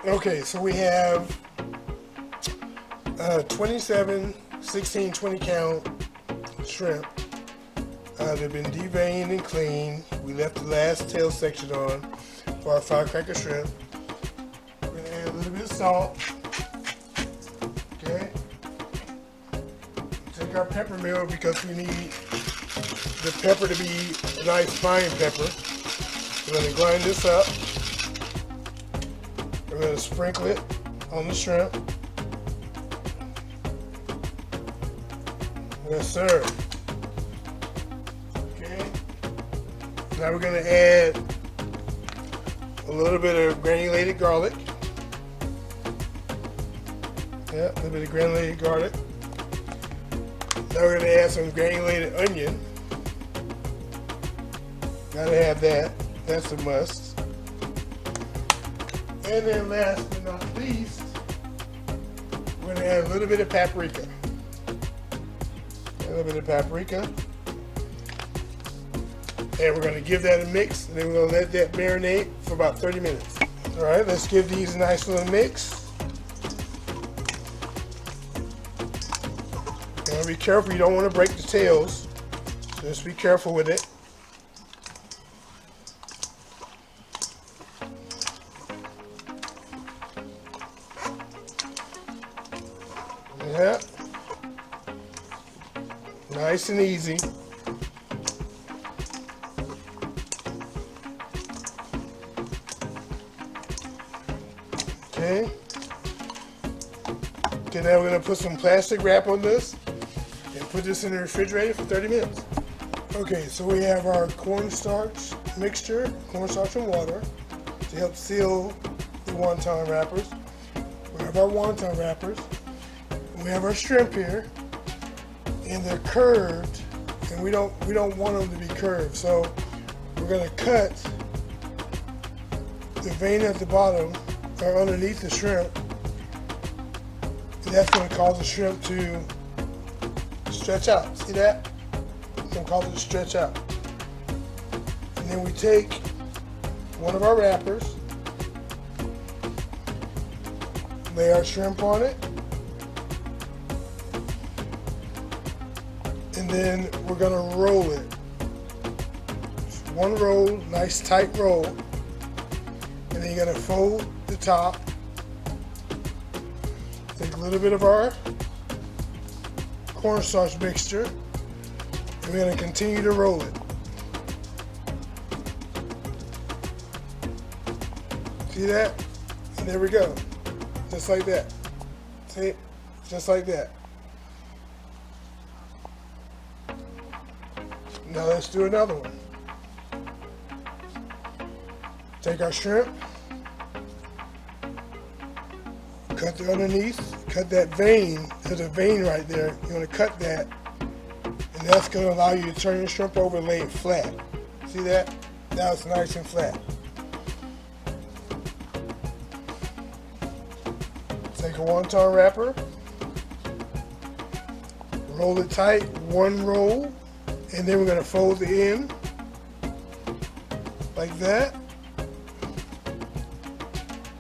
Okay, so we have 27, 16, 20 count shrimp. They've been deveined and cleaned. We left the last tail section on for our firecracker shrimp. We're going to add a little bit of salt. Okay. Take our pepper mill because we need the pepper to be a nice fine pepper. We're going to grind this up. We're going to sprinkle it on the shrimp. Yes, sir. Okay. Now we're going to add a little bit of granulated garlic. Yeah, a little bit of granulated garlic. Now we're going to add some granulated onion. Gotta have that. That's a must. And then last but not least, we're going to add a little bit of paprika. A little bit of paprika. And we're going to give that a mix, and then we're going to let that marinate for about 30 minutes. All right, let's give these a nice little mix. Now be careful, you don't want to break the tails. So just be careful with it. Yeah. Nice and easy. Okay. Okay, now we're going to put some plastic wrap on this and put this in the refrigerator for 30 minutes. Okay, so we have our cornstarch mixture, cornstarch and water to help seal the wonton wrappers. We have our wonton wrappers. We have our shrimp here, and they're curved, and we don't want them to be curved. So we're going to cut the vein at the bottom or underneath the shrimp, and that's going to cause the shrimp to stretch out. See that? It's going to cause it to stretch out. And then we take one of our wrappers, lay our shrimp on it, and then we're going to roll it. Just one roll, nice tight roll, and then you're going to fold the top. Take a little bit of our cornstarch mixture, and we're going to continue to roll it. See that? And there we go. Just like that. See? Just like that. Now let's do another one. Take our shrimp, cut the underneath, cut that vein. There's a vein right there. You're going to cut that, and that's going to allow you to turn your shrimp over and lay it flat. See that? Now it's nice and flat. Take a wonton wrapper, roll it tight, one roll, and then we're going to fold the end like that.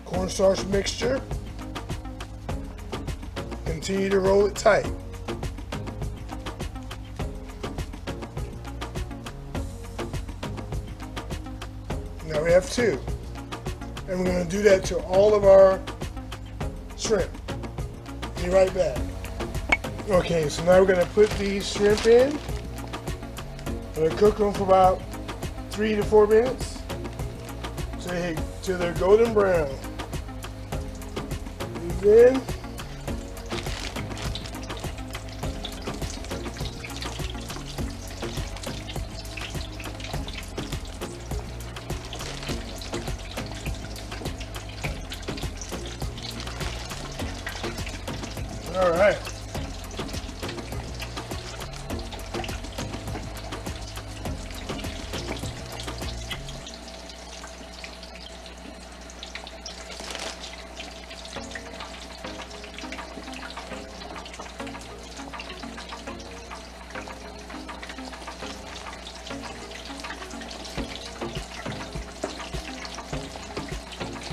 Cornstarch mixture. Continue to roll it tight. Now we have two. And we're going to do that to all of our shrimp. Be right back. Okay, so now we're going to put these shrimp in. We're going to cook them for about 3 to 4 minutes till they're golden brown. These in. All right.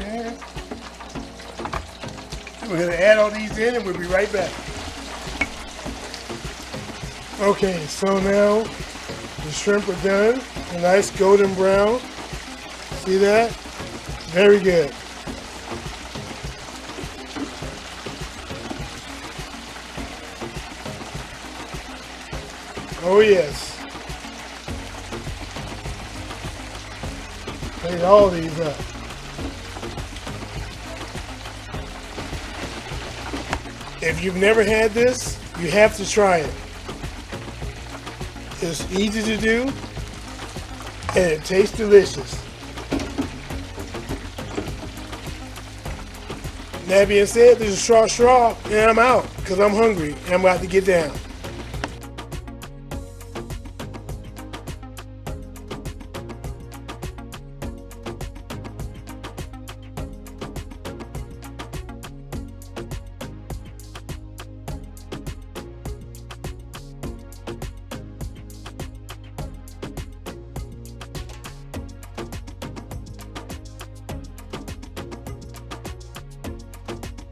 Okay. We're going to add all these in and we'll be right back. Okay, so now the shrimp are done. A nice golden brown. See that? Very good. Oh yes. Clean all these up. If you've never had this, you have to try it. It's easy to do and it tastes delicious. That being said, there's a straw and I'm out because I'm hungry and I'm about to get down.